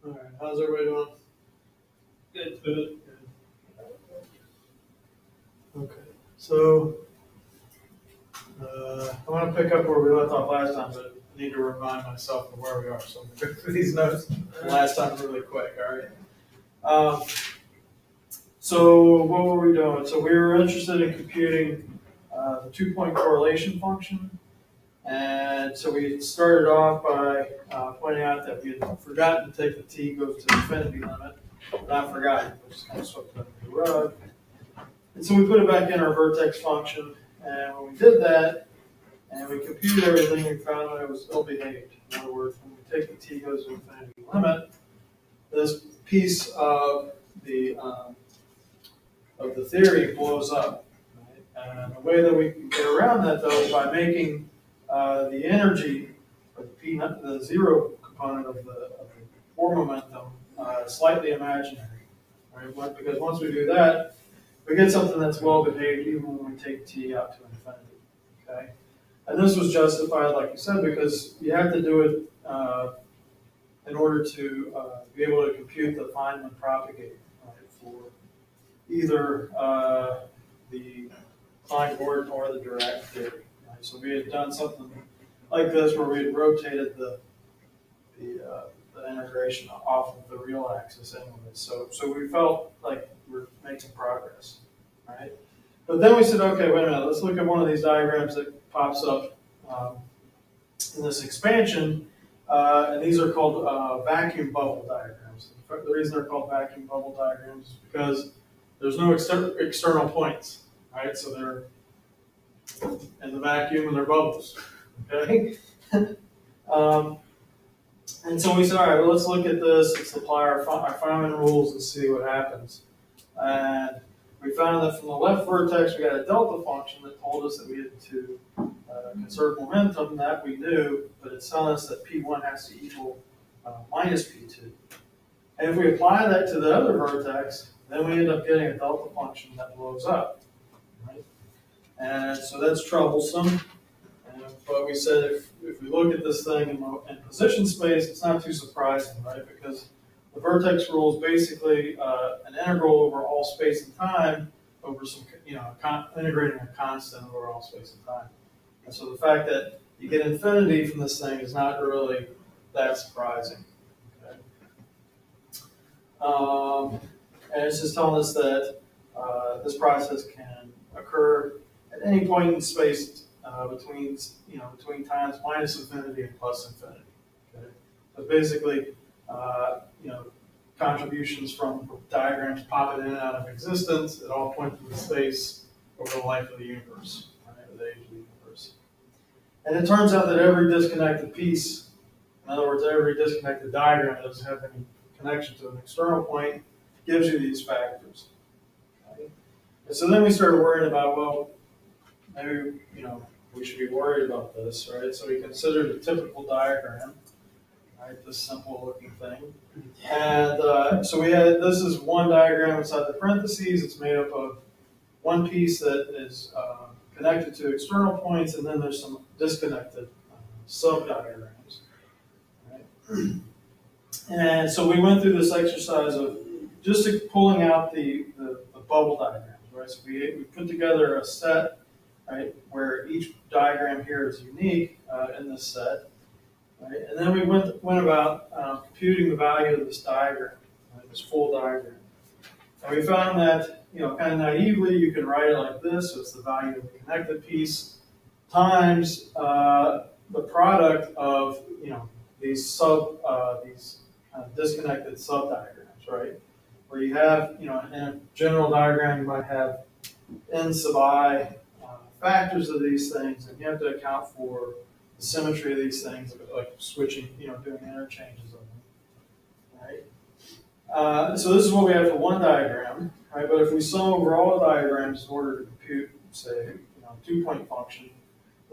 All right, how's everybody doing? Good. Good. Okay, so I want to pick up where we left off last time, but I need to remind myself of where we are. So I'm going to go through these notes last time really quick, all right? So what were we doing? So we were interested in computing the two-point correlation function. And so we started off by pointing out that we had forgotten to take the t goes to infinity limit. Not forgotten, we just kind of swept it under the rug. And so we put it back in our vertex function. And when we did that, and we computed everything, we found that it was ill behaved. In other words, when we take the t goes to infinity limit, this piece of the theory blows up. Right? And the way that we can get around that, though, is by making the energy, or the zero component of the core momentum, slightly imaginary. Right? Because once we do that, we get something that's well behaved even when we take t out to infinity. Okay? And this was justified, like you said, because you have to do it in order to be able to compute the Feynman propagator, right, for either the Klein-Gordon or the Dirac theory. Right? So we had done something like this where we had rotated the integration off of the real axis anyway. So we felt like we're making progress, right? But then we said, okay, wait a minute, let's look at one of these diagrams that pops up in this expansion, and these are called vacuum bubble diagrams. The reason they're called vacuum bubble diagrams is because there's no external points, right? So they're in the vacuum and they're bubbles, okay? And so we said, all right, well, let's look at this. Let's apply our Feynman rules and see what happens. And we found that from the left vertex, we got a delta function that told us that we had to conserve momentum. That we knew, but it's telling us that P1 has to equal minus P2. And if we apply that to the other vertex, then we end up getting a delta function that blows up. Right? And so that's troublesome. But we said if we look at this thing in position space, it's not too surprising, right? Because the vertex rule is basically an integral over all space and time over some, integrating a constant over all space and time. And so the fact that you get infinity from this thing is not really that surprising. Okay? And it's just telling us that this process can occur at any point in space between times minus infinity and plus infinity. Okay? So basically, contributions from diagrams popping in and out of existence at all points in the space over the life of the universe, right, or the age of the universe. And it turns out that every disconnected piece, in other words, every disconnected diagram that doesn't have any connection to an external point, gives you these factors. Okay? And so then we started worrying about, well, maybe, we should be worried about this, right? So we considered a typical diagram, right? This simple looking thing. And so this is one diagram inside the parentheses. It's made up of one piece that is connected to external points, and then there's some disconnected sub-diagrams. Right? And so we went through this exercise of just pulling out the bubble diagrams, right? So we put together a set, right, where each diagram here is unique in this set, right? And then we went about computing the value of this diagram, right, this full diagram. And we found that, kind of naively, you can write it like this. So it's the value of the connected piece times the product of, these disconnected subdiagrams, right? Where you have, in a general diagram, you might have n sub I factors of these things, and you have to account for the symmetry of these things, like switching, doing interchanges of them, right? So this is what we have for one diagram, right? But if we sum over all the diagrams in order to compute, say, a two-point function,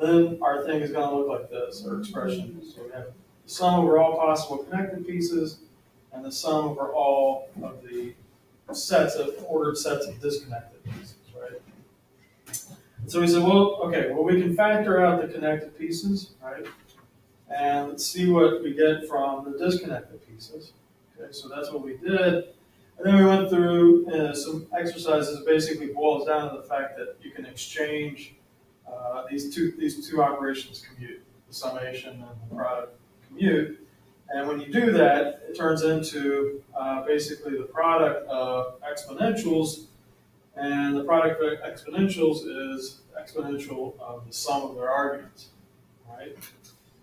then our thing is going to look like this, our expression. So we have the sum over all possible connected pieces, and the sum over all of the ordered sets of disconnected pieces, right? So we said, we can factor out the connected pieces, right? And let's see what we get from the disconnected pieces. Okay, so that's what we did. And then we went through some exercises. It basically boils down to the fact that you can exchange these two operations commute, the summation and the product commute. And when you do that, it turns into basically the product of exponentials. And the product of exponentials is exponential of the sum of their arguments, right?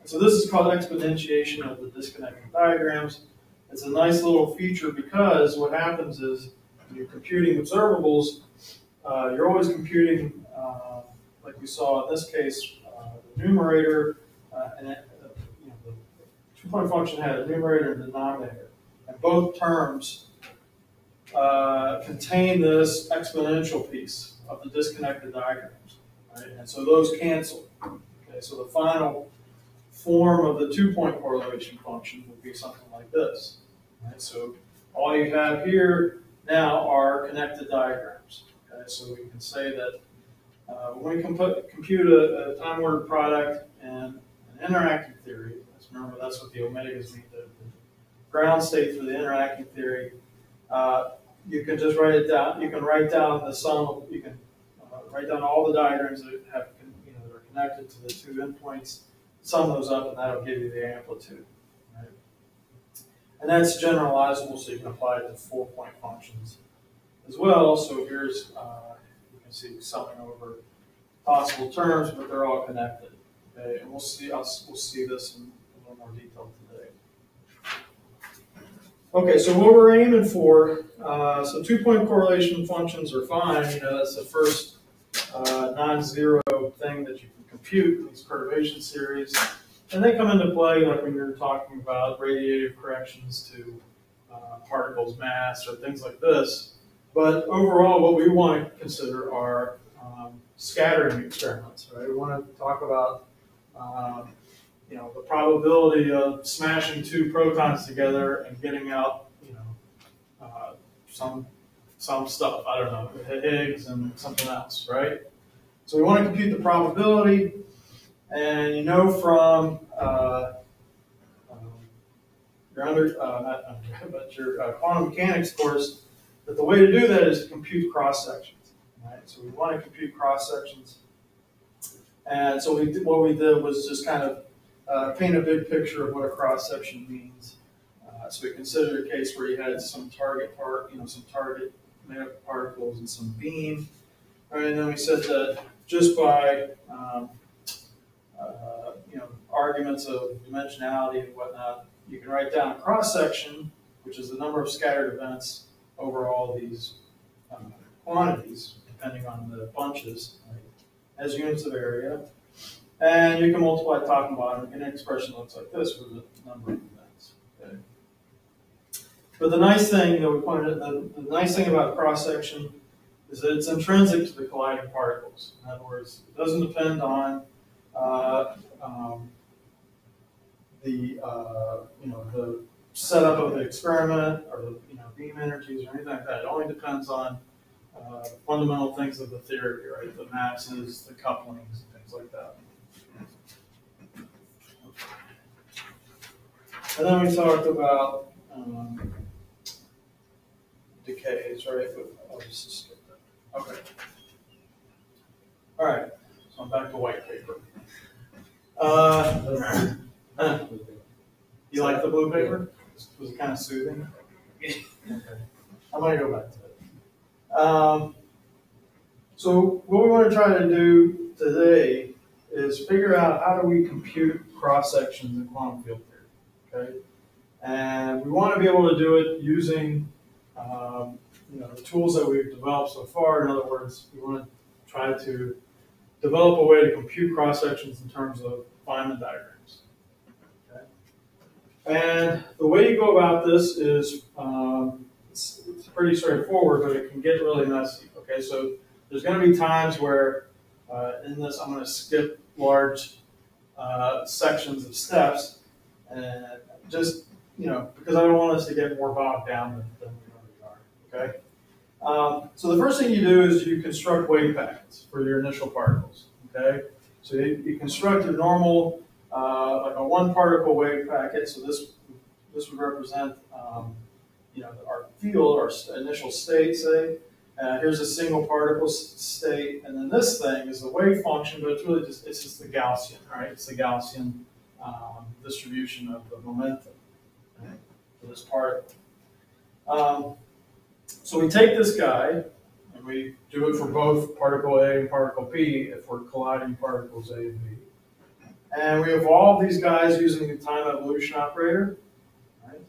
And so this is called exponentiation of the disconnecting diagrams. It's a nice little feature because what happens is when you're computing observables, you're always computing, like we saw in this case, the numerator, and the two-point function had a numerator and denominator. And both terms contain this exponential piece of the disconnected diagrams, right? And so those cancel. Okay, so the final form of the two-point correlation function would be something like this. Right? So all you have here now are connected diagrams. Okay, so we can say that when we compute a time-ordered product and an interacting theory, remember that's what the omegas mean, the ground state for the interacting theory. You can just write it down. You can write down the sum. You can write down all the diagrams that have, that are connected to the two endpoints. Sum those up, and that'll give you the amplitude. Right? And that's generalizable, so you can apply it to 4-point functions as well. So here's you can see summing over possible terms, but they're all connected. Okay, and we'll see this in a little more detail today. Okay, so what we're aiming for, so 2-point correlation functions are fine. That's the first non-zero thing that you can compute in these perturbation series. And they come into play like when you're talking about radiative corrections to particles mass or things like this. But overall, what we want to consider are scattering experiments, right? We want to talk about the probability of smashing two protons together and getting out, some stuff. I don't know, Higgs and something else, right? So we want to compute the probability, and from your quantum mechanics course that the way to do that is to compute cross sections, right? So we want to compute cross sections, and so what we did was just kind of paint a big picture of what a cross section means. So we considered a case where you had some target made up of particles and some beam, right? And then we said that just by arguments of dimensionality and whatnot, you can write down a cross section, which is the number of scattered events over all these quantities, depending on the bunches, right, as units of area. And you can multiply top and bottom, and an expression looks like this for the number of events. Okay. But the nice thing that we pointed out, the nice thing about cross section is that it's intrinsic to the colliding particles. In other words, it doesn't depend on the setup of the experiment or the beam energies or anything like that. It only depends on fundamental things of the theory, right? The masses, the couplings, and things like that. And then we talked about decays, right? I'll just skip that. Okay. All right. So I'm back to white paper. You like the blue paper? Was it kind of soothing? Okay. I'm going to go back to it. So what we want to try to do today is figure out how do we compute cross sections in quantum field theory. Okay, and we want to be able to do it using the tools that we've developed so far. In other words, we want to try to develop a way to compute cross sections in terms of Feynman diagrams. Okay, and the way you go about this is it's pretty straightforward, but it can get really messy. Okay, so there's going to be times where in this I'm going to skip large sections of steps, and just because I don't want us to get more bogged down than we already are. Okay. So the first thing you do is you construct wave packets for your initial particles. Okay. So you construct a normal like a one particle wave packet. So this would represent our field, our initial state, say. Here's a single particle state, and then this thing is the wave function, but it's really just the Gaussian, right? It's the Gaussian distribution of the momentum, right, for this particle. So we take this guy, and we do it for both particle A and particle B if we're colliding particles A and B. And we evolve these guys using the time evolution operator. Right?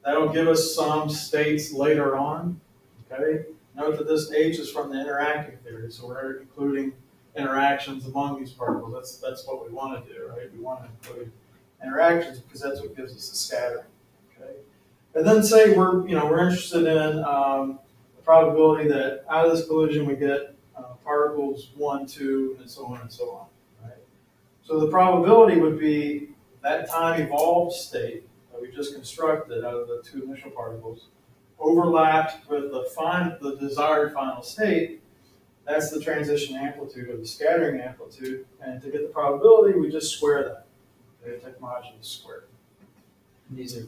That'll give us some states later on. Okay? Note that this H is from the interacting theory, so we're including interactions among these particles. That's what we want to do, right? We want to include interactions because that's what gives us the scattering. Okay? And then say we're interested in the probability that out of this collision we get particles 1, 2, and so on and so on. Right? So the probability would be that time evolved state that we just constructed out of the two initial particles overlapped with the desired final state. That's the transition amplitude or the scattering amplitude. And to get the probability, we just square that. Okay, take modulus squared. These are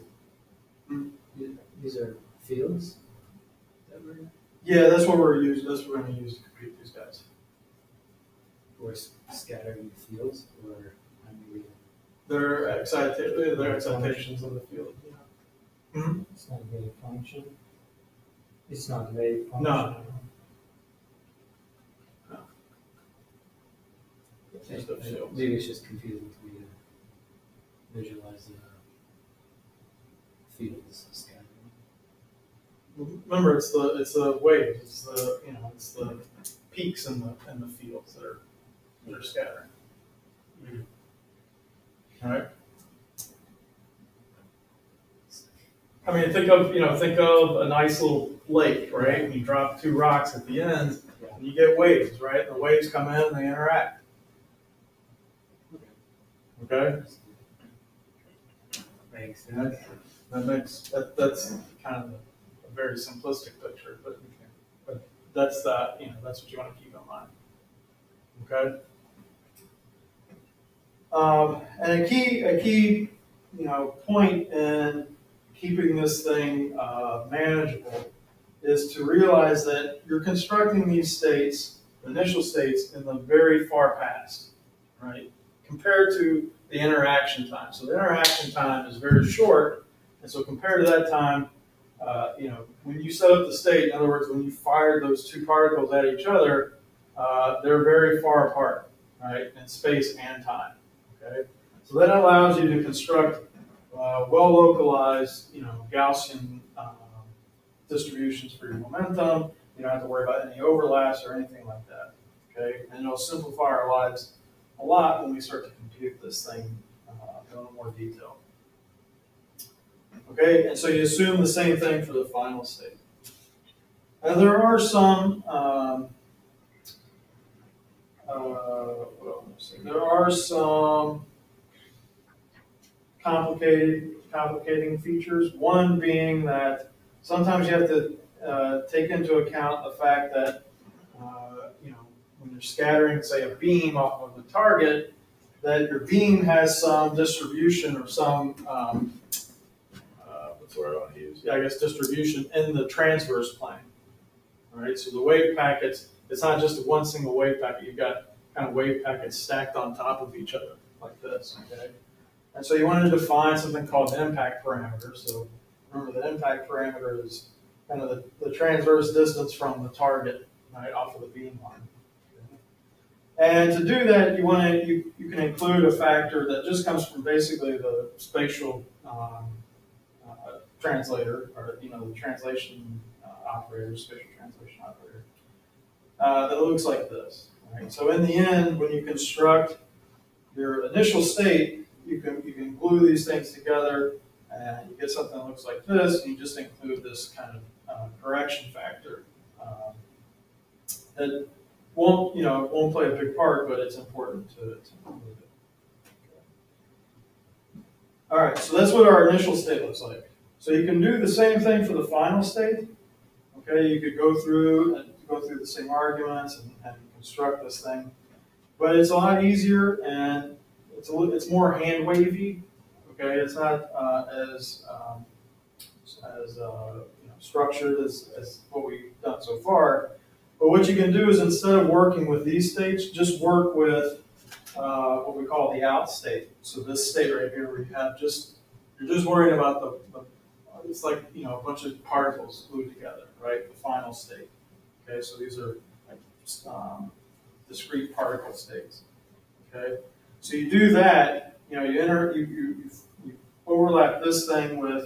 fields that we're Yeah, that's what we're using. That's what we're going to use to compute these guys. or scattering fields, or They're excitations of the field. Yeah. Mm-hmm. It's not a wave function. It's not a wave function. No. No. It's just a field. Maybe it's just confusing to me to visualize the fields scattering. Remember, it's the waves. It's the peaks in the fields that are scattering. All right. I mean, think of a nice little lake, right? And you drop two rocks at the end, and you get waves, right? The waves come in and they interact. Okay. Makes sense. That's kind of a very simplistic picture, but that's what you want to keep in mind. Okay. And a key point in keeping this thing manageable is to realize that you're constructing these states, initial states, in the very far past, right? Compared to the interaction time. So the interaction time is very short, and so compared to that time, when you set up the state, in other words, when you fired those two particles at each other, they're very far apart, right, in space and time. Okay, so that allows you to construct well-localized, Gaussian distributions for your momentum. You don't have to worry about any overlaps or anything like that. Okay, and it'll simplify our lives a lot when we start to compute this thing in a little more detail. Okay, and so you assume the same thing for the final state. Now there are some complicating features. One being that sometimes you have to take into account the fact that when you're scattering, say, a beam off of the target, that your beam has some distribution or some what's the word I want to use? Yeah, I guess distribution in the transverse plane. All right, so the wave packets, it's not just one single wave packet. You've got kind of wave packets stacked on top of each other like this. Okay, and so you want to define something called the impact parameter. So remember, the impact parameter is kind of the transverse distance from the target, right, off of the beam line. And to do that, you can include a factor that just comes from basically the spatial translator, or the translation operator, spatial translation operator, that looks like this. Right? So in the end, when you construct your initial state, you can glue these things together, and you get something that looks like this. And you just include this kind of correction factor that won't play a big part, but it's important to include it. Okay. All right, so that's what our initial state looks like. So you can do the same thing for the final state. Okay, you could go through the same arguments and construct this thing, but it's a lot easier and it's more hand wavy. Okay, it's not as structured as what we've done so far. But what you can do is instead of working with these states, just work with what we call the out state. So this state right here, where you have you're just worrying about the it's like, a bunch of particles glued together, right? The final state. Okay, so these are like discrete particle states. Okay, so you do that, you overlap this thing with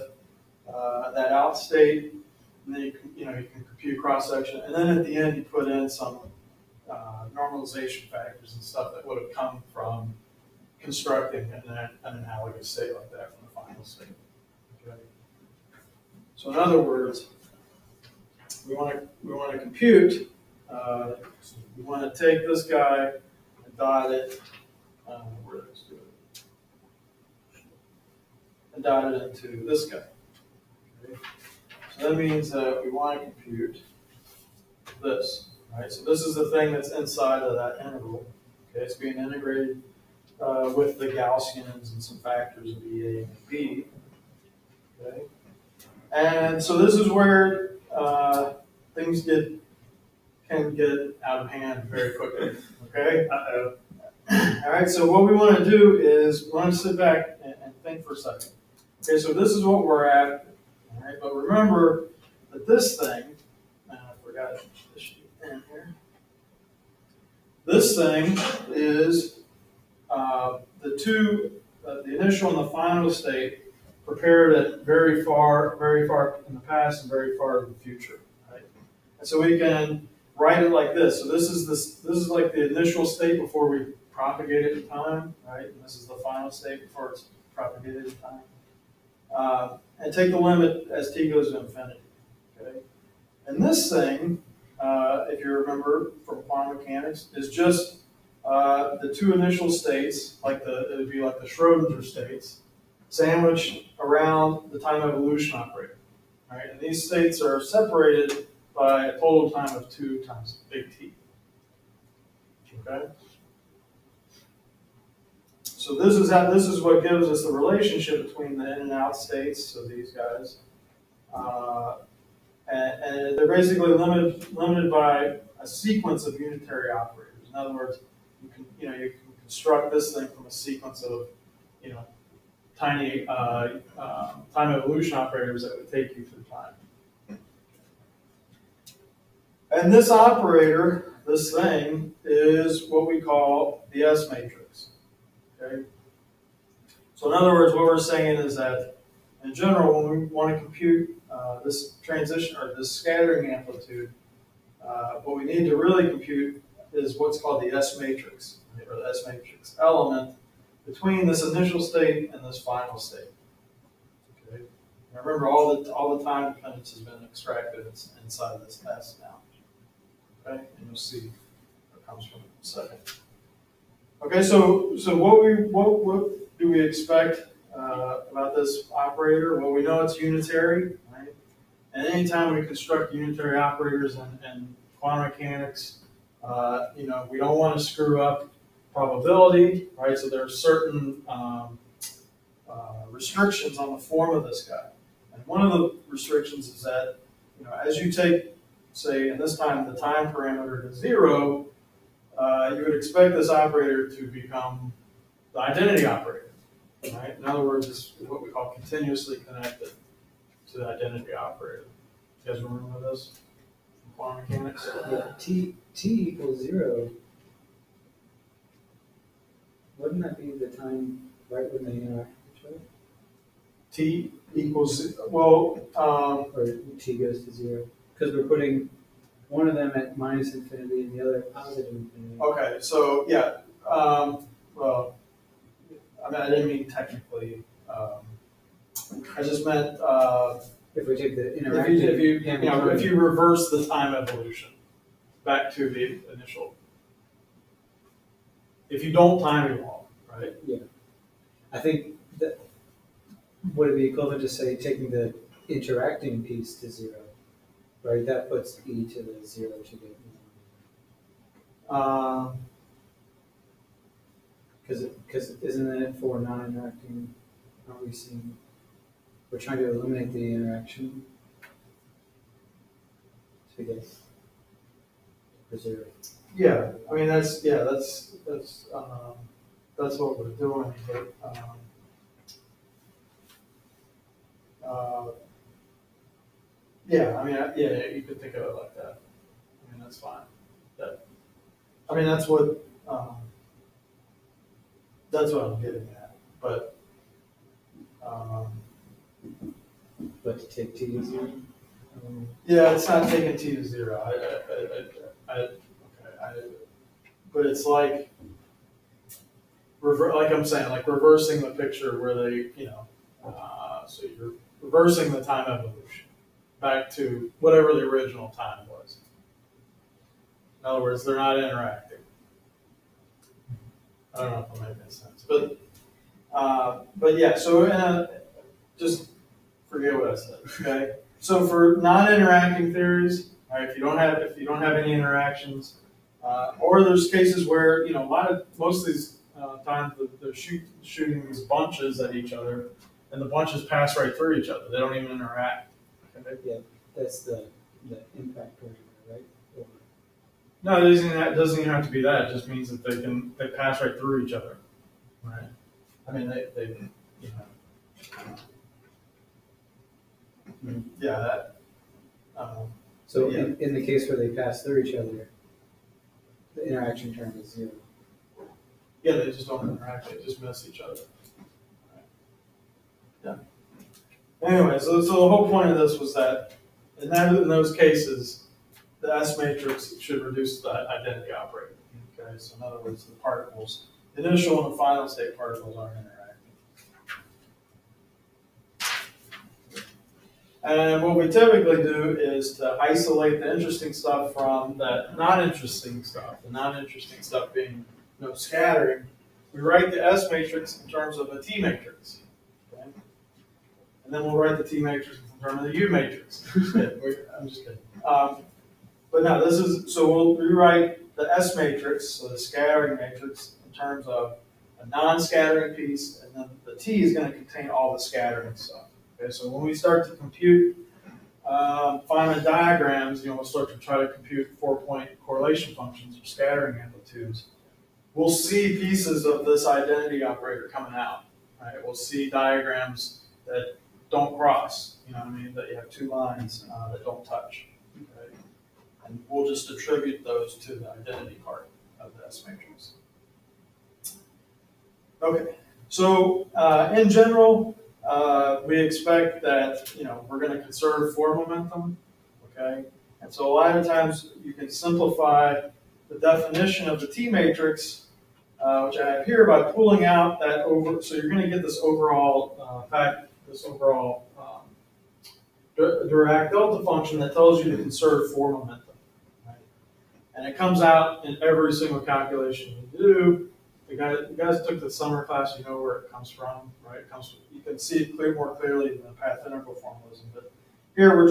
that out state, and then you can compute cross section, and then at the end you put in some normalization factors and stuff that would have come from constructing an analogous state like that from the final state. Okay. So in other words, we want to compute. We want to take this guy and dot it. Where did I do it? And dot it into this guy. Okay. So that means that we want to compute this. Right. So this is the thing that's inside of that interval. Okay. It's being integrated with the Gaussians and some factors of E, A, and B. Okay. And so this is where things can get out of hand very quickly. Okay. Uh-oh. All right. So what we want to do is we want to sit back and think for a second. Okay. So this is what we're at. All right. But remember that this thing, I forgot this sheet in here. This thing is the initial and the final state prepared at very far in the past and very far in the future. Right? And so we can write it like this. So this is like the initial state before we propagate it in time, right? And this is the final state before it's propagated in time. And take the limit as t goes to infinity. Okay? And this thing, if you remember from quantum mechanics, is just the two initial states, it would be like the Schrodinger states, sandwiched around the time evolution operator. Right? And these states are separated by a total time of 2 times big T. Okay? So this is what gives us the relationship between the in and out states, so these guys. And they're basically limited by a sequence of unitary operators. In other words, you can construct this thing from a sequence of tiny time evolution operators that would take you through time. And this operator, this thing, is what we call the S matrix. Okay. So in other words, what we're saying is that in general, when we want to compute this transition or this scattering amplitude, what we need to really compute is what's called the S matrix, or the S matrix element between this initial state and this final state. Okay. And remember, all the time dependence has been extracted inside this S now. Okay, and you'll see what comes from it in a second. Okay, so what do we expect about this operator? Well, we know it's unitary, right? And anytime we construct unitary operators in quantum mechanics, we don't want to screw up probability, right? So there are certain restrictions on the form of this guy. And one of the restrictions is that, as you take, say, in this time, the time parameter to 0, you would expect this operator to become the identity operator, right? In other words, it's what we call continuously connected to the identity operator. You guys remember this from quantum mechanics? Yeah, t equals 0. Wouldn't that be the time right when they interact with each other? T equals, well, or t goes to 0? Because we're putting one of them at minus infinity and the other at positive infinity. Okay, so yeah, well, I mean, I didn't mean technically. I just meant if we take the interactive, if you reverse the time evolution back to the initial. If you don't time evolve, right? Yeah, I think that would it be equivalent to say taking the interacting piece to 0, right? That puts e to the 0 to get. Because isn't it for non-interacting? Aren't we seeing? We're trying to eliminate the interaction. to get for zero. Yeah, I mean, that's what we're doing, but, yeah, I mean, yeah, you could think of it like that. I mean, that's fine. I mean, that's what I'm getting at, but, But to take t to zero? yeah, it's not taking t to zero. But it's like, like I'm saying, like reversing the picture where they, so you're reversing the time evolution back to whatever the original time was. In other words, they're not interacting. I don't know if I'm making sense, but yeah. So just forget what I said. Okay. So for non-interacting theories, all right, if you don't have any interactions, or there's cases where most of these times they're shooting these bunches at each other, and the bunches pass right through each other. They don't even interact. Okay? Yeah, that's the impact perimeter, right? Or, No, it doesn't even have to be that. It just means that they pass right through each other. Right. I mean, they yeah, that. so Yeah. in the case where they pass through each other, the interaction term is zero. Yeah, they just don't interact. They just miss each other. Right. Yeah. Anyway, so the whole point of this was that in those cases, the S matrix should reduce the identity operator. Okay, so in other words, the particles, the initial and the final state particles aren't interacting. And what we typically do is to isolate the interesting stuff from the non-interesting stuff. The non-interesting stuff being scattering. We write the S matrix in terms of a T matrix. Okay? And then we'll write the T matrix in terms of the U matrix. I'm just kidding. But no, so we'll rewrite the S matrix, so the scattering matrix, in terms of a non-scattering piece, and then the T is going to contain all the scattering stuff. Okay, so when we start to compute Feynman diagrams, we'll start to try to compute 4-point correlation functions or scattering amplitudes. We'll see pieces of this identity operator coming out. Right? We'll see diagrams that don't cross. You know what I mean? That you have two lines that don't touch. Okay? And we'll just attribute those to the identity part of the S matrix. Okay. So in general, we expect that we're going to conserve form momentum, okay? And so a lot of times you can simplify the definition of the T matrix, which I have here, by pulling out that over. So you're going to get this overall Dirac delta function that tells you to conserve form momentum, right? And it comes out in every single calculation you do. You guys took the summer class, you know where it comes from, right? You can see it more clearly in the path integral formalism. But here we're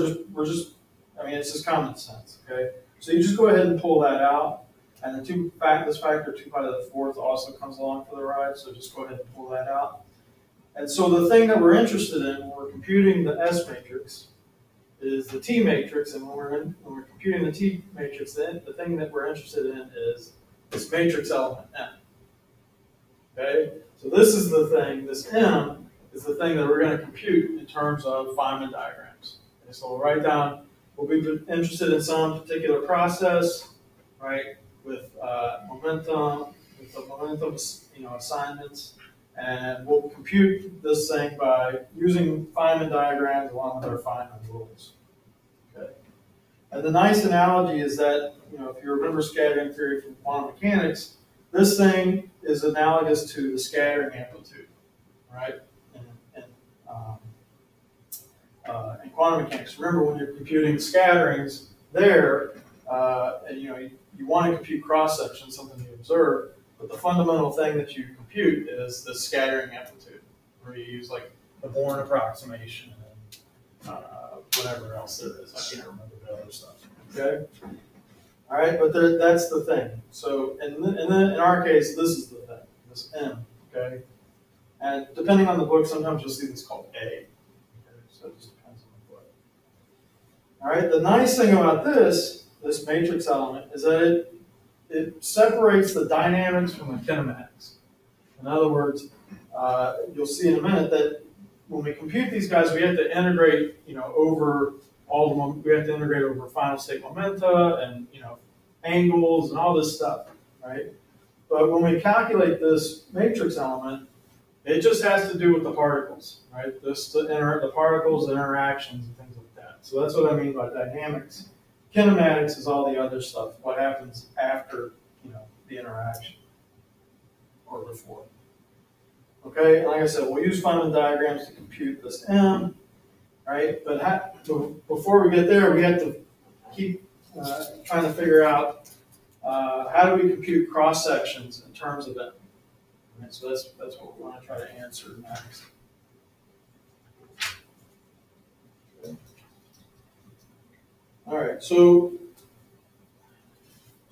just, it's just common sense, okay? So you just go ahead and pull that out, and this factor 2 pi to the fourth also comes along for the ride. So just go ahead and pull that out. And so the thing that we're interested in when we're computing the S matrix is the T matrix, and when we're computing the T matrix, then the thing that we're interested in is this matrix element M. Okay, so this is the thing, this M is the thing that we're going to compute in terms of Feynman diagrams. Okay, so we'll be interested in some particular process, right, with momentum assignments, and we'll compute this thing by using Feynman diagrams along with our Feynman rules. Okay, and the nice analogy is that, if you remember scattering theory from quantum mechanics, this thing is analogous to the scattering amplitude, right? In quantum mechanics, remember when you're computing scatterings there, and you want to compute cross section, something you observe, but the fundamental thing that you compute is the scattering amplitude, where you use like the Born approximation and whatever else there is. I can't remember the other stuff. Okay. All right, but that's the thing. So, and then in our case, this is the thing, this M, okay? And depending on the book, sometimes you'll see this called A. Okay? So it just depends on the book. All right. The nice thing about this matrix element is that it separates the dynamics from the kinematics. In other words, you'll see in a minute that when we compute these guys, we have to integrate, over we have to integrate over final state momenta and, angles and all this stuff, right? But when we calculate this matrix element, it just has to do with the particles, right? The particles, the interactions, and things like that. So that's what I mean by dynamics. Kinematics is all the other stuff, what happens after, the interaction or before. Okay, like I said, we'll use Feynman diagrams to compute this M, right? But before we get there, we have to keep trying to figure out how do we compute cross sections in terms of M. Right, so that's what we want to try to answer next. Okay. All right, so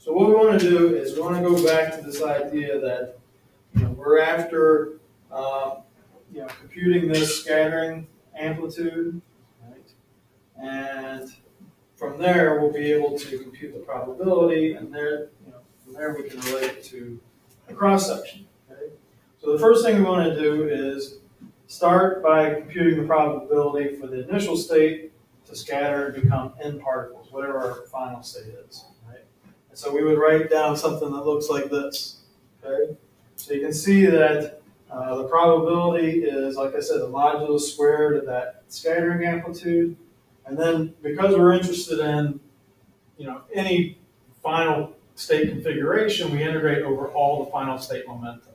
what we want to do is we want to go back to this idea that we're after computing this scattering amplitude, right? And from there we'll be able to compute the probability, and from there we can relate it to a cross section. Okay? So the first thing we want to do is start by computing the probability for the initial state to scatter and become n particles, whatever our final state is. Right? And so we would write down something that looks like this. Okay? So you can see that the probability is, like I said, the modulus squared of that scattering amplitude. And then because we're interested in any final state configuration, we integrate over all the final state momentum.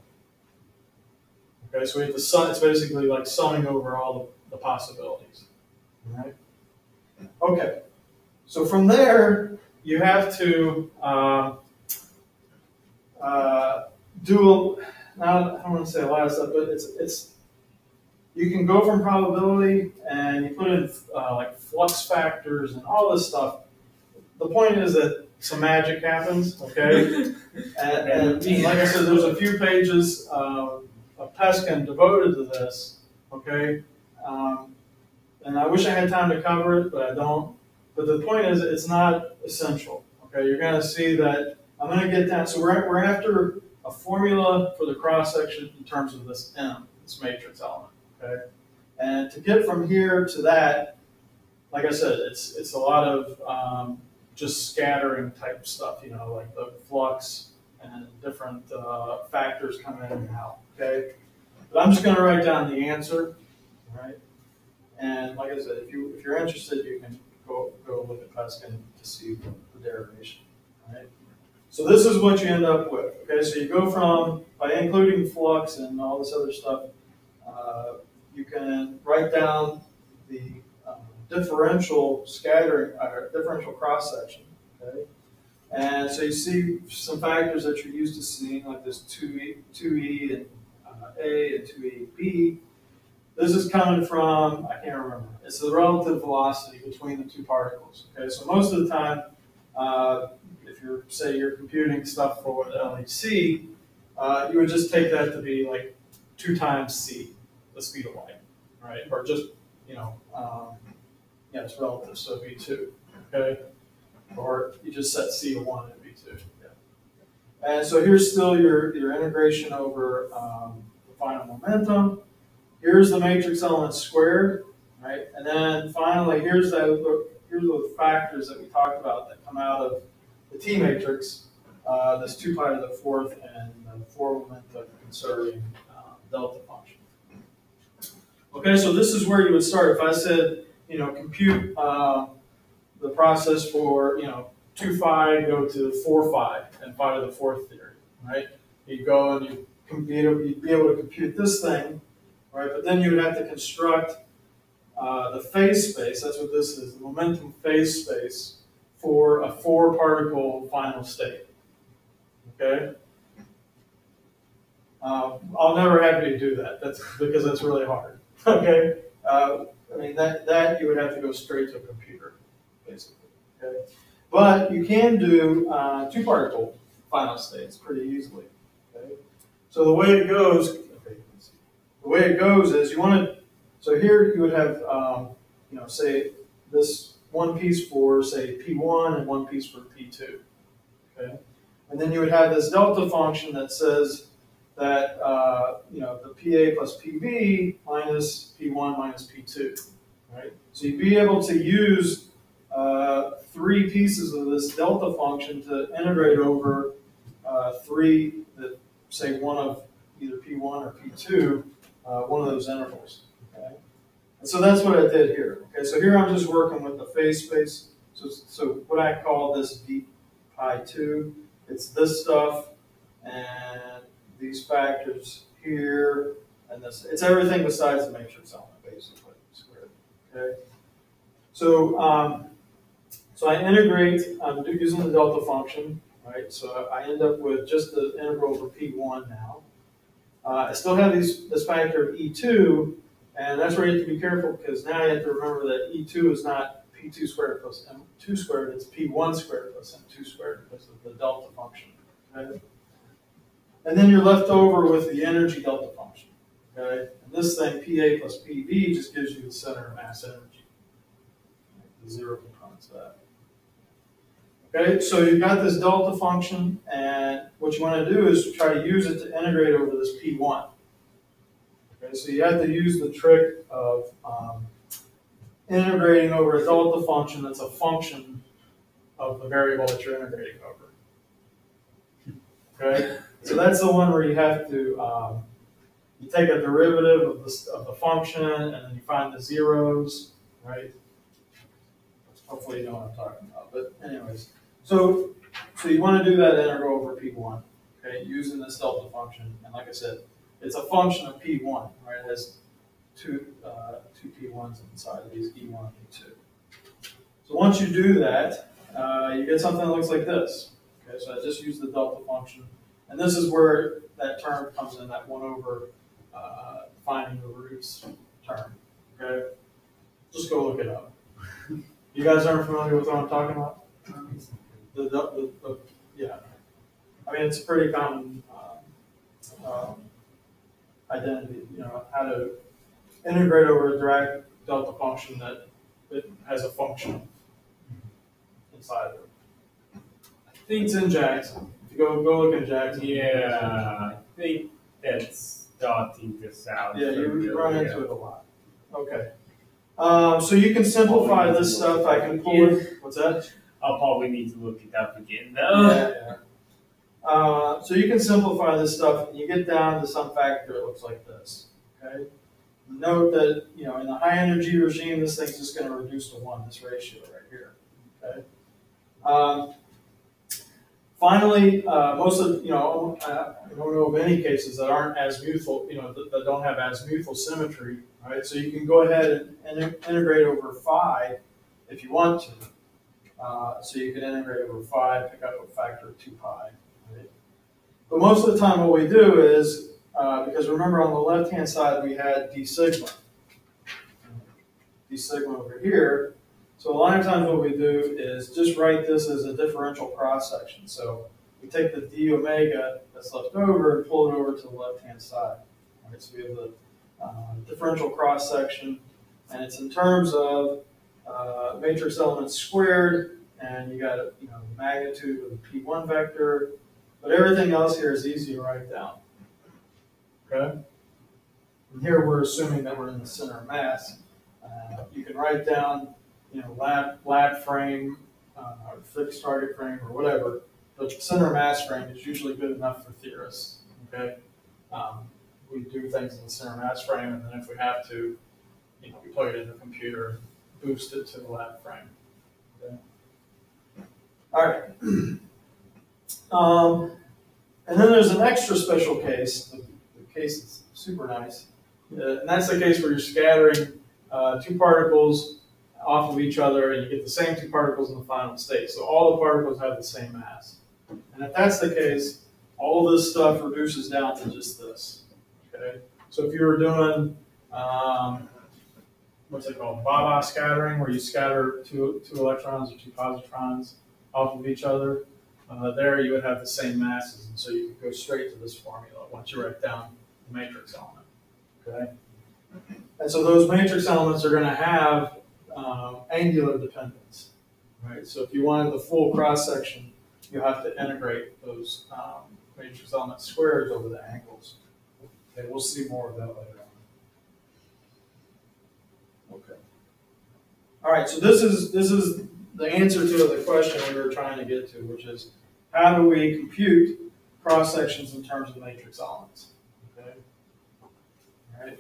Okay, so we have to sum, it's basically like summing over all the possibilities. All right? Okay, so from there, you have to now I don't want to say a lot of stuff, but you can go from probability and you put in like flux factors and all this stuff. The point is that some magic happens, okay? and like I said, there's a few pages of Peskin devoted to this, okay? And I wish I had time to cover it, but I don't. But the point is, it's not essential, okay? You're going to see that I'm going to get down. So we're after a formula for the cross section in terms of this M, this matrix element. Okay, and to get from here to that, like I said, it's a lot of just scattering type stuff. Like the flux and different factors come in and out. Okay, but I'm just going to write down the answer. All right, and like I said, if you're interested, you can go look at Peskin to see the derivation. All right. So this is what you end up with. Okay, so you go from, by including flux and all this other stuff, you can write down the differential scattering, or differential cross section. Okay, and so you see some factors that you're used to seeing, like this 2e and A and 2e B. This is coming from, I can't remember. It's the relative velocity between the two particles. Okay, so most of the time, if you're computing stuff for the LHC, you would just take that to be like 2 times c, the speed of light, right? Or just, it's relative, so it'd be 2, okay? Or you just set c to 1, it'd be 2. Yeah. And so here's still your integration over the final momentum. Here's the matrix element squared, right? And then finally, here's the factors that we talked about that come out of the T matrix, this 2 pi to the 4th and the 4 momentum conserving delta function. Okay, so this is where you would start. If I said, compute the process for, 2 phi, go to 4 phi and phi to the 4th theory, right? You go and you'd be able to compute this thing, right? But then you would have to construct the phase space. That's what this is, the momentum phase space for a 4-particle final state. Okay? I'll never have you do that. Because that's really hard. Okay? That you would have to go straight to a computer, basically. Okay? But you can do 2-particle final states pretty easily. Okay? So the way it goes, is you want to. So here you would have, say this one piece for, say, P1 and one piece for P2. Okay? And then you would have this delta function that says that the PA plus PB minus P1 minus P2. Right? So you'd be able to use three pieces of this delta function to integrate over three that say one of either P1 or P2, one of those intervals. Okay? And so that's what I did here. Okay, so here I'm just working with the phase space. So what I call this d pi 2, it's this stuff and these factors here and this. It's everything besides the matrix element, basically, squared. Okay. So I integrate. I'm using the delta function, right? So I end up with just the integral over P1 now. I still have this factor of E2, and that's where you have to be careful because now you have to remember that E2 is not P2 squared plus M2 squared, it's P1 squared plus M2 squared because of the delta function. Okay? And then you're left over with the energy delta function. Okay? And this thing, PA plus PV, just gives you the center of mass energy. The zero components of that. Okay, so you've got this delta function, and what you want to do is try to use it to integrate over this P1. Okay, so you have to use the trick of integrating over a delta function that's a function of the variable that you're integrating over. Okay, so that's the one where you have to you take a derivative of the function, and then you find the zeros, right? Hopefully you know what I'm talking about. But anyways, so you want to do that integral over P1, okay, using this delta function. And like I said, it's a function of P1, right? It has two P1s inside of these E1 and E2. So once you do that, you get something that looks like this. Okay, so I just use the delta function. And this is where that term comes in, that 1 over finding the roots term. Okay? Just go look it up. You guys aren't familiar with what I'm talking about? Yeah. I mean, it's a pretty common identity, how to integrate over a direct delta function that has a function inside of it. I think it's in Jackson. If you go look in Jackson. Yeah, I think that's dotting this out. Yeah, you run into it a lot. Okay. So you can simplify this stuff. I can pull it. What's that? I'll probably need to look it up again, though. Yeah. So you can simplify this stuff, and you get down to some factor that looks like this. Okay. Note that in the high energy regime, this thing's just going to reduce to 1. This ratio right here. Okay. Finally, most of I don't know of any cases that aren't azimuthal, that don't have azimuthal symmetry. Right, so you can go ahead and integrate over phi if you want to. So you can integrate over phi, pick up a factor of 2 pi. Right? But most of the time, what we do is because remember on the left-hand side we had d sigma over here. So a lot of times what we do is just write this as a differential cross section. So we take the d omega that's left over and pull it over to the left-hand side. Right, so we have the differential cross section, and it's in terms of matrix elements squared, and you got the magnitude of the P1 vector, but everything else here is easy to write down. Okay, and here we're assuming that we're in the center of mass. You can write down lab frame or fixed target frame or whatever, but center of mass frame is usually good enough for theorists. Okay. We do things in the center mass frame, and then if we have to, we plug it in the computer and boost it to the lab frame. Okay. All right. And then there's an extra special case. The case is super nice, and that's the case where you're scattering 2 particles off of each other, and you get the same 2 particles in the final state. So all the particles have the same mass. And if that's the case, all of this stuff reduces down to just this. Okay, so if you were doing what's it called, Baba scattering, where you scatter two electrons or 2 positrons off of each other, there you would have the same masses, and so you could go straight to this formula once you write down the matrix element. Okay, and so those matrix elements are going to have angular dependence, right? So if you wanted the full cross section, you have to integrate those matrix element squares over the angles. Okay, we'll see more of that later on. Okay. All right, so this is the answer to the question we were trying to get to, which is how do we compute cross sections in terms of matrix elements? Okay. All right.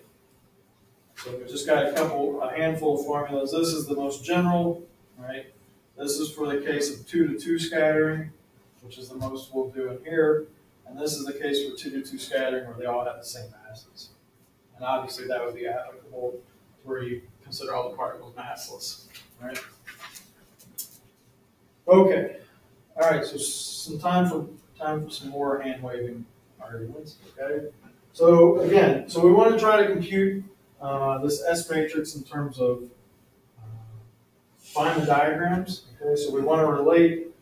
So we just got a handful of formulas. This is the most general, right? This is for the case of 2 to 2 scattering, which is the most we'll do in here. And this is the case for 2 to 2 scattering where they all have the same masses. And obviously that would be applicable to where you consider all the particles massless, right? Okay. All right, so some time for some more hand waving arguments, okay? So again, we want to try to compute this S matrix in terms of Feynman diagrams. Okay, so we want to relate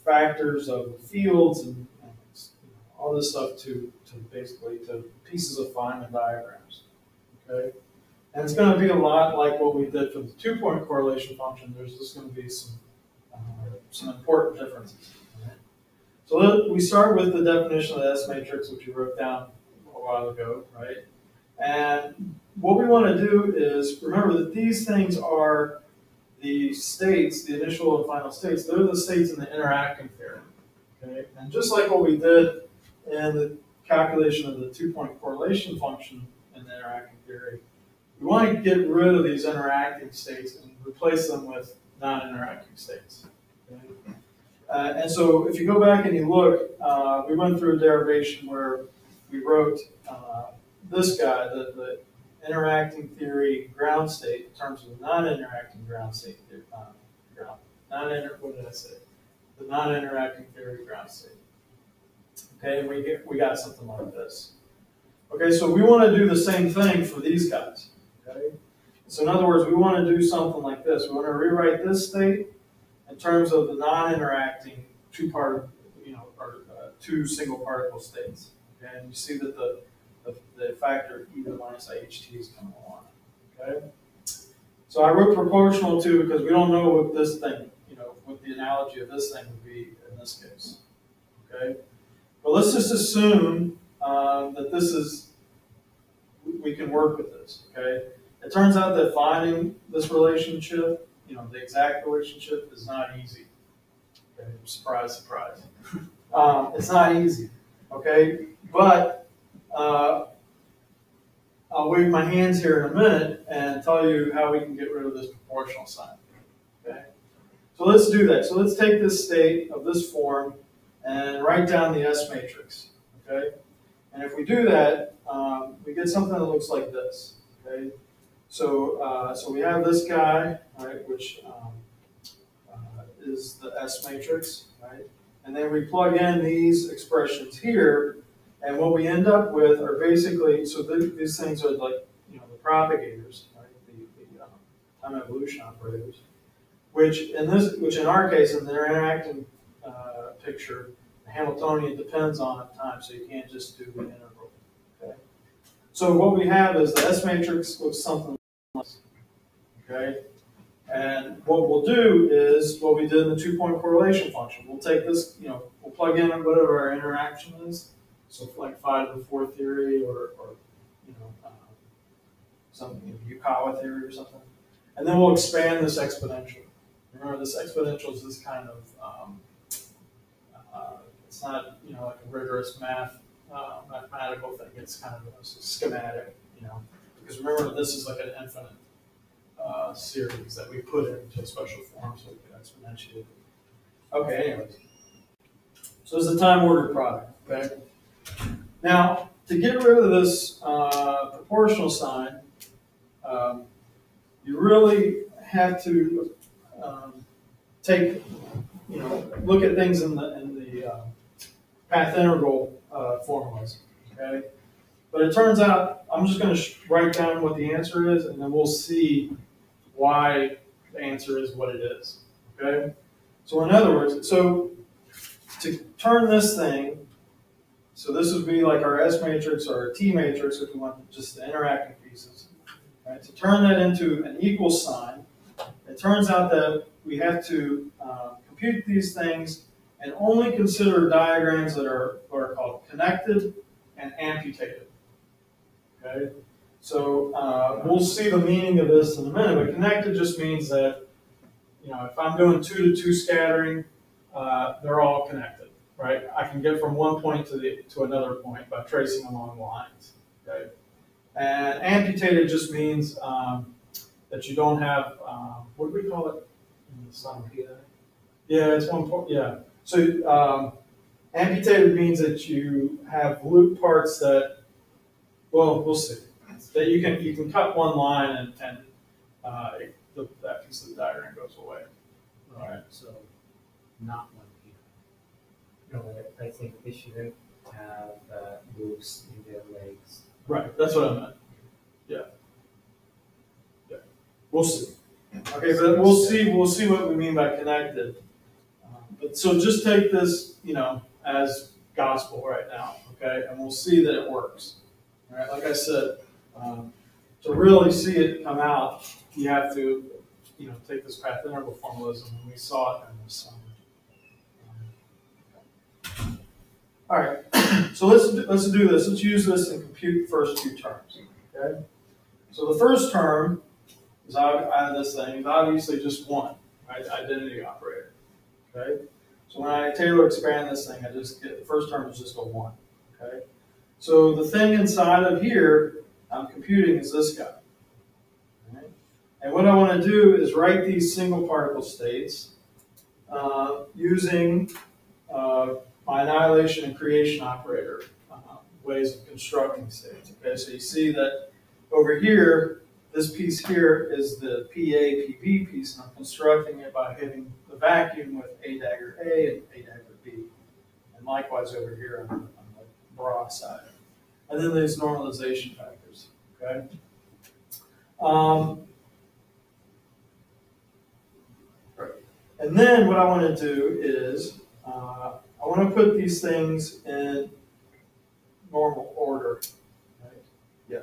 factors of fields and all this stuff to basically to pieces of Feynman diagrams. Okay, and it's going to be a lot like what we did for the 2-point correlation function. There's just going to be some important differences. Right? So we start with the definition of the S matrix, which we wrote down a while ago, right? And what we want to do is remember that these things are the states, the initial and final states. They're the states in the interacting theory. Okay? And just like what we did in the calculation of the 2-point correlation function in the interacting theory, we want to get rid of these interacting states and replace them with non-interacting states. Okay? And so if you go back and you look, we went through a derivation where we wrote this guy, the interacting theory ground state in terms of the non-interacting ground state. What did I say? The non-interacting theory ground state. Okay, and we got something like this. Okay, so we want to do the same thing for these guys. Okay, so in other words, we want to do something like this. We want to rewrite this state in terms of the non-interacting two single particle states. Okay, and you see that the factor e to the minus IHT is coming along. Okay, so I wrote proportional to because we don't know what this thing, what the analogy of this thing would be in this case. Okay, but let's just assume that this is we can work with this. Okay, it turns out that finding this relationship, the exact relationship, is not easy. Okay, surprise, surprise. It's not easy. Okay, but I'll wave my hands here in a minute and tell you how we can get rid of this proportional sign. Okay, so let's do that. So let's take this state of this form and write down the S matrix. Okay, and if we do that, we get something that looks like this. Okay, so we have this guy, right, which is the S matrix, right, and then we plug in these expressions here. And what we end up with are basically, so these things are like, the propagators, right? The time evolution operators, which in our case, in the interacting picture, the Hamiltonian depends on time, so you can't just do the integral. Okay. So what we have is the S matrix looks something like this. Okay. And what we'll do is what we did in the 2-point correlation function. We'll take this, we'll plug in whatever our interaction is. So like phi to the 4th theory or something, Yukawa theory or something. And then we'll expand this exponential. Remember, this exponential is this kind of, it's not, like a rigorous mathematical thing. It's kind of a schematic, because remember, this is like an infinite series that we put into a special form so we can exponentiate it. Okay, anyways. So this is a time ordered product, okay? Now, to get rid of this proportional sign, you really have to take, look at things in the path integral formulas. Okay, but it turns out I'm just going to write down what the answer is, and then we'll see why the answer is what it is. Okay, so in other words, so to turn this thing. So this would be like our S matrix or our T matrix if we want just the interacting pieces. right? To turn that into an equal sign, it turns out that we have to compute these things and only consider diagrams that are what are called connected and amputated. Okay, so we'll see the meaning of this in a minute. But connected just means that if I'm doing 2 to 2 scattering, they're all connected, right? I can get from one point to another point by tracing along lines. Okay, and amputated just means that you don't have what do we call it? Yeah, it's 1 point. Yeah. So amputated means that you have loop parts that, well, we'll see. That you can cut one line and that piece of the diagram goes away. All right. So, not one here. No, I think they shouldn't have loops in their legs. Right. That's what I meant. Yeah. Yeah. We'll see. Okay, but we'll see what we mean by connected. But so just take this, as gospel right now, okay, and we'll see that it works. All right, like I said, to really see it come out, you have to, take this path interval formalism, and we saw it in this summer. All right, so let's do this. Let's use this and compute the first 2 terms. Okay, so the first term is out of this thing is obviously just 1, right? Identity operator. Okay, so when I Taylor expand this thing, I just get the first term is just a 1. Okay, so the thing inside of here I'm computing is this guy. Right? And what I want to do is write these single particle states using my annihilation and creation operator ways of constructing states. Okay, so you see that over here, this piece here is the PA-PB piece, and I'm constructing it by hitting the vacuum with A dagger A and A dagger B. And likewise over here on the bra side. And then there's normalization factors. Okay. And then what I want to do is I want to put these things in normal order. Right? Yeah.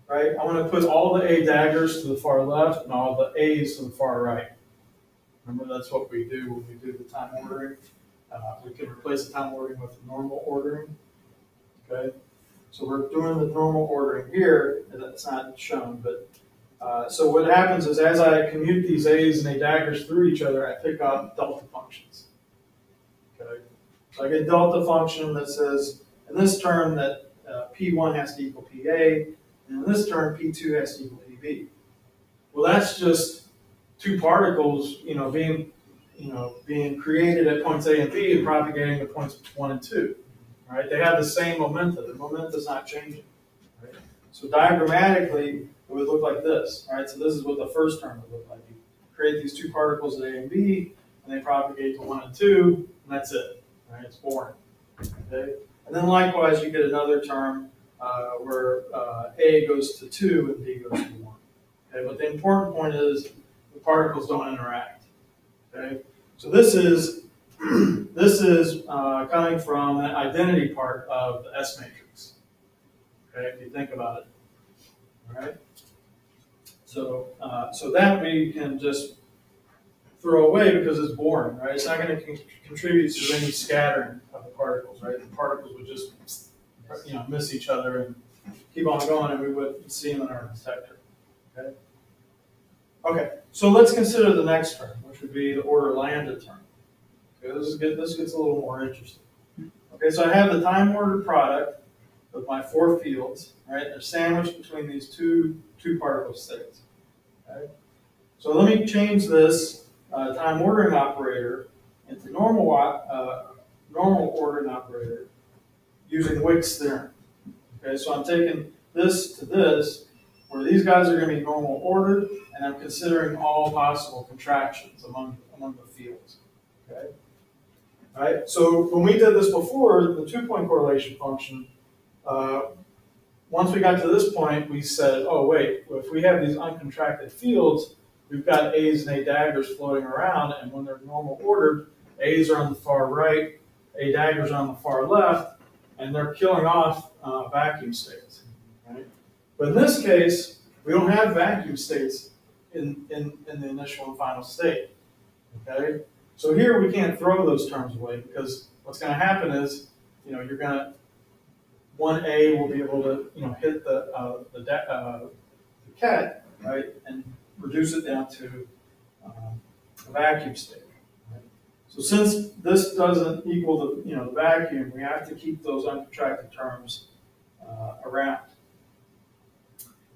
Right? I want to put all the A daggers to the far left and all the A's to the far right. Remember, that's what we do when we do the time ordering. We can replace the time ordering with normal ordering. Okay? So we're doing the normal ordering here, and that's not shown, but so what happens is as I commute these A's and A daggers through each other, I pick up delta functions. Okay? So I get delta function that says, in this term that P1 has to equal PA, and in this term P2 has to equal PB. Well, that's just 2 particles, being created at points A and B and propagating at points 1 and 2. Right? They have the same momentum. The momentum is not changing. Right? So diagrammatically, it would look like this. Right? So this is what the first term would look like. You create these 2 particles at A and B, and they propagate to 1 and 2, and that's it. Right? It's boring. Okay? And then likewise, you get another term where A goes to 2 and B goes to 1. Okay? But the important point is the particles don't interact. Okay? So this is coming from the identity part of the S matrix. Okay, if you think about it. All right. So that we can just throw away because it's boring, right? It's not going to contribute to any scattering of the particles, right? The particles would just miss each other and keep on going, and we wouldn't see them in our detector. Okay. Okay. So let's consider the next term, which would be the order lambda term. Okay, this gets a little more interesting. Okay, so I have the time ordered product of my 4 fields, right? They're sandwiched between these two particle states. Okay? So let me change this time ordering operator into normal ordering operator using Wick's theorem. Okay, so I'm taking this to this, where these guys are going to be normal ordered, and I'm considering all possible contractions among the fields. Okay. All right. So when we did this before, the 2-point correlation function, once we got to this point, we said, oh wait, well, if we have these uncontracted fields, we've got A's and A daggers floating around, and when they're normal ordered, A's are on the far right, A daggers are on the far left, and they're killing off vacuum states. Right? But in this case, We don't have vacuum states in the initial and final state. Okay? So here we can't throw those terms away because what's going to happen is, you're going to, 1A will be able to, hit the ket, right, and reduce it down to a vacuum state. Right? So since this doesn't equal the vacuum, we have to keep those uncontracted terms around.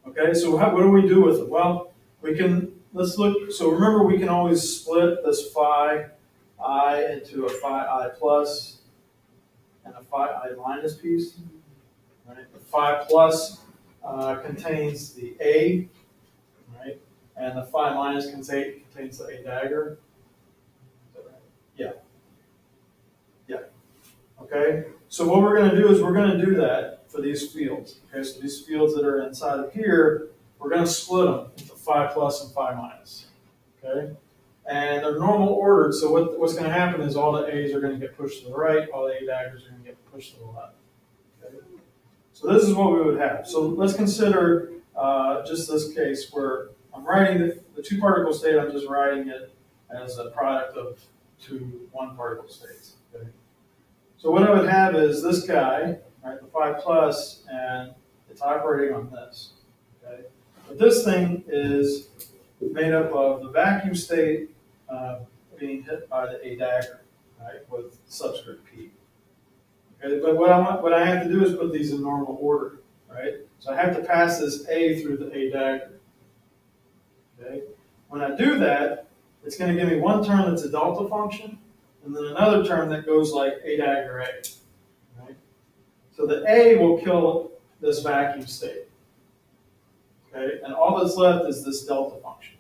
Okay, so what do we do with it? Well, let's look, so remember we can always split this phi I into a phi I plus and a phi I minus piece. Right? The phi plus contains the A, right? And the phi minus contains the A dagger. Is that right? Yeah. Yeah. Okay, so what we're going to do is we're going to do that for these fields. Okay, so these fields that are inside of here, we're going to split them into phi plus and phi minus. Okay, and they're normal ordered, so what's going to happen is all the A's are going to get pushed to the right, all the A daggers are going to get pushed to the left. Okay? So this is what we would have. So let's consider just this case where I'm writing the two particle state, I'm just writing it as a product of two one particle states. Okay? So what I would have is this guy, right, the phi plus, and it's operating on this. Okay? But this thing is made up of the vacuum state being hit by the A dagger, right, with subscript P. Okay, but what I have to do is put these in normal order, right? So I have to pass this A through the A dagger. Okay, when I do that, it's going to give me one term that's a delta function, and then another term that goes like A dagger A. Right? So the A will kill this vacuum state. Okay, and all that's left is this delta function.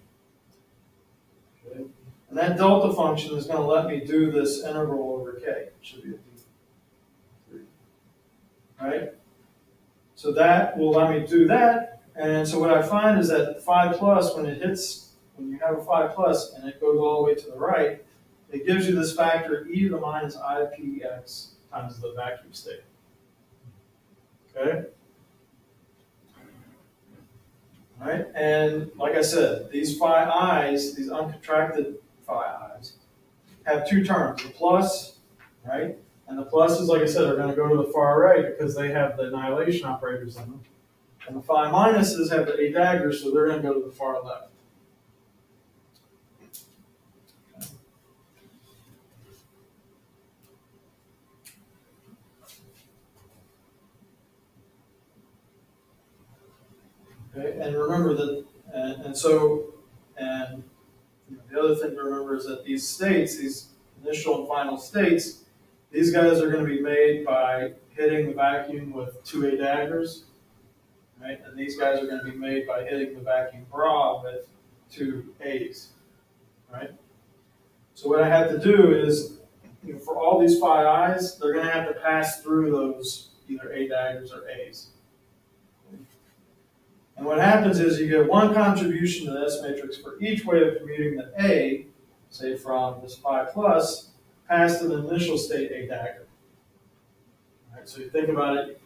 Okay, and that delta function is going to let me do this integral over K. It should be a D3. Right? So that will let me do that. And so what I find is that phi plus, when you have a phi plus and it goes all the way to the right, it gives you this factor e to the minus IPX times the vacuum state. Okay? All right? And like I said, these phi i's, these uncontracted phi i's, have two terms, the plus, right? And the pluses, like I said, are going to go to the far right because they have the annihilation operators in them. And the phi minuses have the A daggers, so they're going to go to the far left. Okay, and remember that, and the other thing to remember is that these states, these initial and final states, these guys are going to be made by hitting the vacuum with two A daggers, right? And these guys are going to be made by hitting the vacuum bra with two A's, right? So what I have to do is, for all these phi i's, they're going to have to pass through those either A daggers or A's. And what happens is you get one contribution to the S matrix for each way of commuting the A, say from this phi plus, past to the initial state A dagger. All right, so you think about it,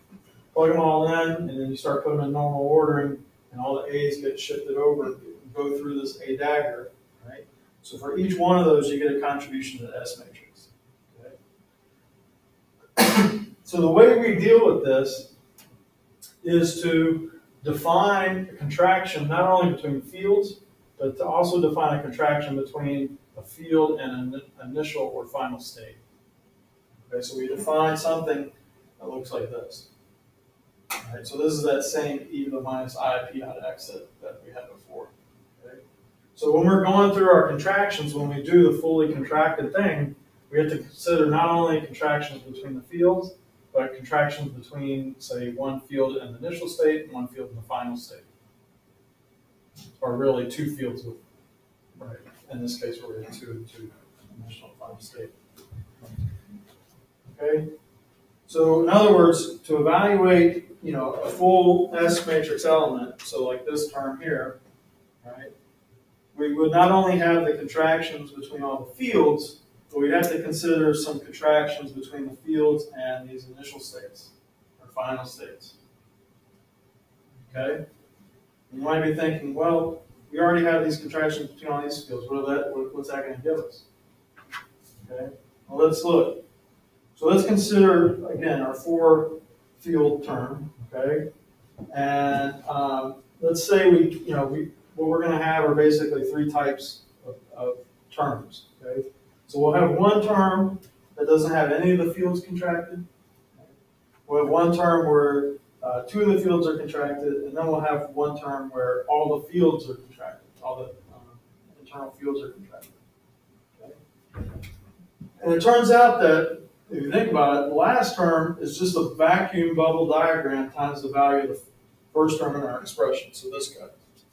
plug them all in, and then you start putting them in normal ordering, and all the A's get shifted over and go through this A dagger. Right? So for each one of those, you get a contribution to the S matrix. Okay? So the way we deal with this is to define a contraction not only between fields, but to also define a contraction between a field and an initial or final state. Okay, so we define something that looks like this. All right, so this is that same e to the minus I p out of x that we had before. Okay? So when we're going through our contractions, when we do the fully contracted thing, we have to consider not only contractions between the fields, but contractions between, say, one field in the initial state and one field in the final state. Or really two fields, right? In this case, we're in two initial and final state. Okay? So in other words, to evaluate, a full S matrix element, so like this term here, right? We would not only have the contractions between all the fields, but we'd have to consider some contractions between the fields and these initial states, or final states. Okay? And you might be thinking, well, we already have these contractions between all these fields. What's that going to give us? Okay, well, let's look. So let's consider, again, our four field term, okay? And let's say what we're going to have are basically three types of terms, okay? So we'll have one term that doesn't have any of the fields contracted. We'll have one term where two of the fields are contracted, and then we'll have one term where all the fields are contracted, all the internal fields are contracted. Okay? And it turns out that, if you think about it, the last term is just a vacuum bubble diagram times the value of the first term in our expression. So this guy,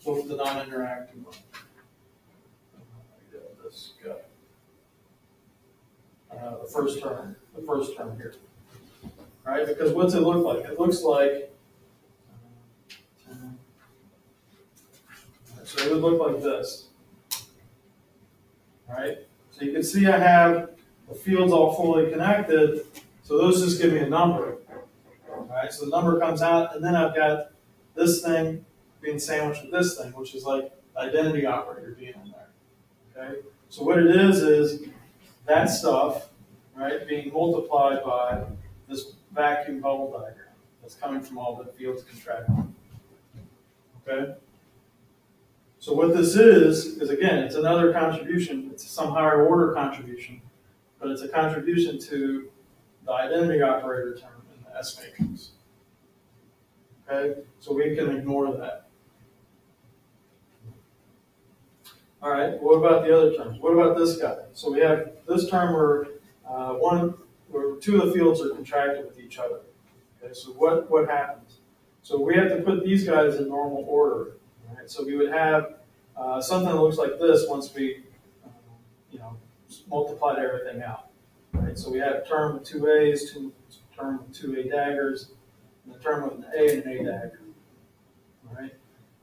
both the non-interacting one. This guy. The first term here. Right? Because what's it look like? It looks like, so it would look like this. Right? So you can see I have the fields all fully connected, so those just give me a number. All right? So the number comes out, and then I've got this thing being sandwiched with this thing, which is like the identity operator being in there. Okay? So what it is that stuff, right, being multiplied by this vacuum bubble diagram that's coming from all the fields contracting. Okay? So what this is again, it's another contribution. It's some higher order contribution, but it's a contribution to the identity operator term in the S matrix. Okay? So we can ignore that. All right, what about the other terms? What about this guy? So we have this term where two of the fields are contracted with each other. Okay, so what happens? So we have to put these guys in normal order. Right? So we would have something that looks like this once we multiplied everything out. Right? So we have a term with two A's, term with two A daggers, and a term with an A and an A dagger. All right?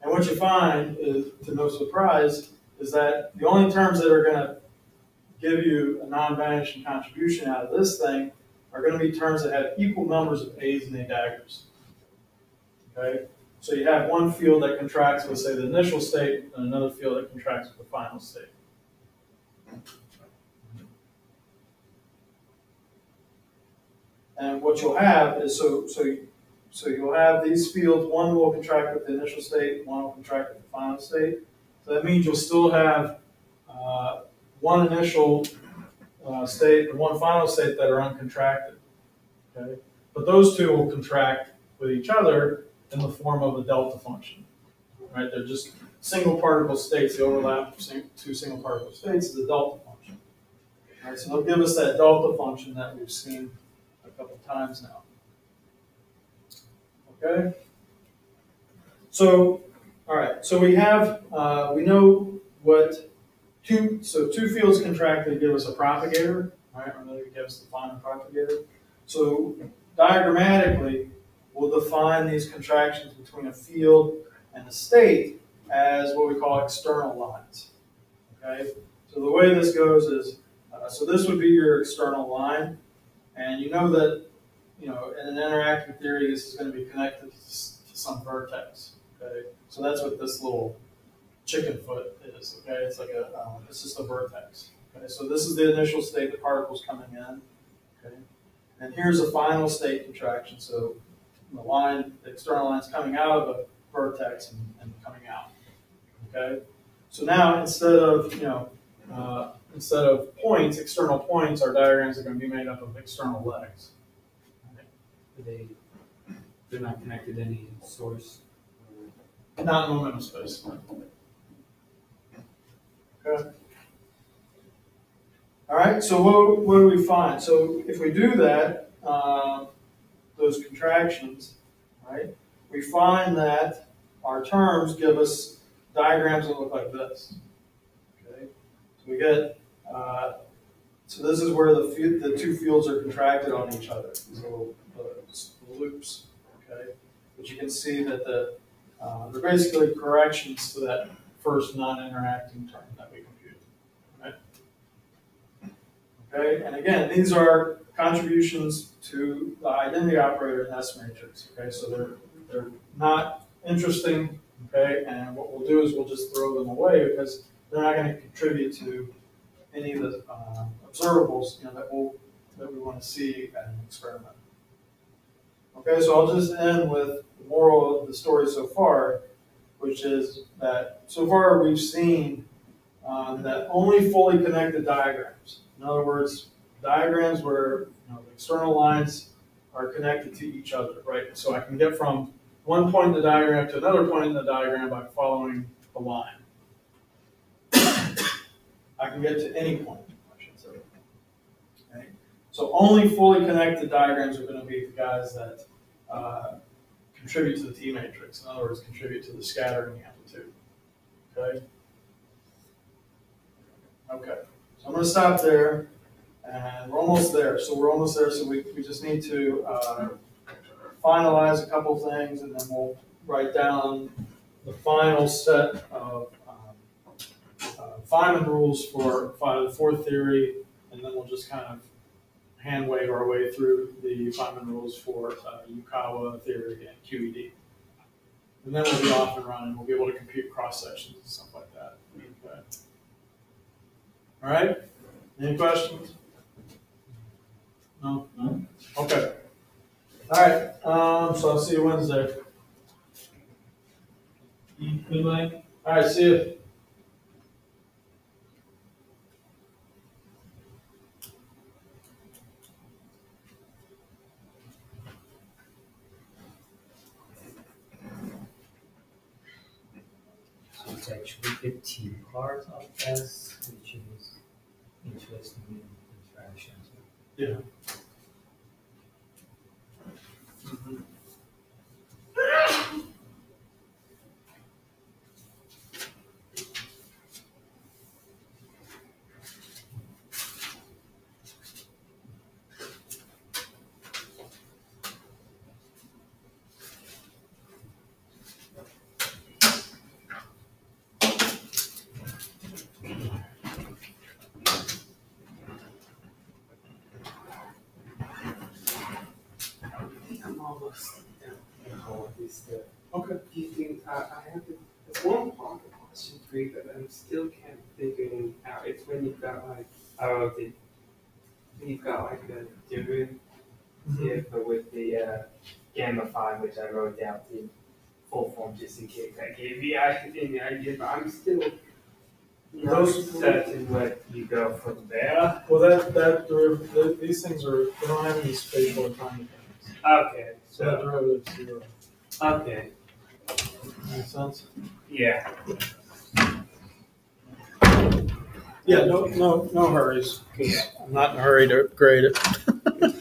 And what you find is, to no surprise, is that the only terms that are going to give you a non-vanishing contribution out of this thing are going to be terms that have equal numbers of A's and A daggers. Okay? So you have one field that contracts with, say, the initial state, and another field that contracts with the final state. And what you'll have is, so you'll have these fields, one will contract with the initial state, one will contract with the final state. So that means you'll still have one initial state and one final state that are uncontracted. Okay? But those two will contract with each other in the form of a delta function. Right? They're just single particle states. The overlap of two single particle states is a delta function. Right? So they'll give us that delta function that we've seen a couple times now. Okay? So, all right. So we have, we know what two fields contracted give us a propagator, right? Or they give us the final propagator. So diagrammatically, we'll define these contractions between a field and a state as what we call external lines. Okay? So the way this goes is, so this would be your external line, and you know that, in an interactive theory, this is going to be connected to some vertex. Okay? So that's what this little chicken foot is. Okay? It's like it's just a vertex. Okay? So this is the initial state, the particles coming in. Okay? And here's a final state contraction. So the external line is coming out of a vertex and coming out. Okay? So now instead of points, external points, our diagrams are going to be made up of external legs. They're not connected to any source. Not in momentum space. Okay. All right. So what do we find? So if we do that, those contractions, right? We find that our terms give us diagrams that look like this. Okay. So we get. So this is where the two fields are contracted on each other. These little loops. Okay. But you can see that they're basically corrections to that first non-interacting term that we computed. Right? Okay, and again, these are contributions to the identity operator in S matrix. Okay, so they're not interesting Okay, and what we'll do is we'll just throw them away because they're not going to contribute to any of the observables, that we want to see at an experiment. Okay, so I'll just end with the moral of the story so far, which is that so far we've seen that only fully connected diagrams, in other words, diagrams where the external lines are connected to each other, right? So I can get from one point in the diagram to another point in the diagram by following the line. I can get to any point, I should say. Okay? So only fully connected diagrams are going to be the guys that contribute to the T matrix. In other words, contribute to the scattering amplitude. Okay? Okay. So I'm going to stop there, and we're almost there. So we're almost there. So we just need to finalize a couple things, and then we'll write down the final set of Feynman rules for the fourth theory, and then we'll just kind of hand wave our way through the Feynman rules for Yukawa theory and QED. And then we'll be off and running. We'll be able to compute cross sections and stuff like that. Okay. All right. Any questions? No. No. Okay. All right. So I'll see you Wednesday. Goodbye. All right. See you. So it's actually the T part of S, which is interesting in interactions. Yeah. I'm almost done with all of this stuff. Okay. Do you think I have there's one part of question 3 that I still can't figure it out. It's when you've got like you've got like the derivative but with the gamma phi, which I wrote down the full form just in case I gave you any idea, but I'm still not certain what you go from there. Well, these things they don't have any spatial or time dependence. Okay, So that so derivative is 0. okay, Makes sense? yeah. Yeah. No hurries. 'Cause I'm not in a hurry to grade it.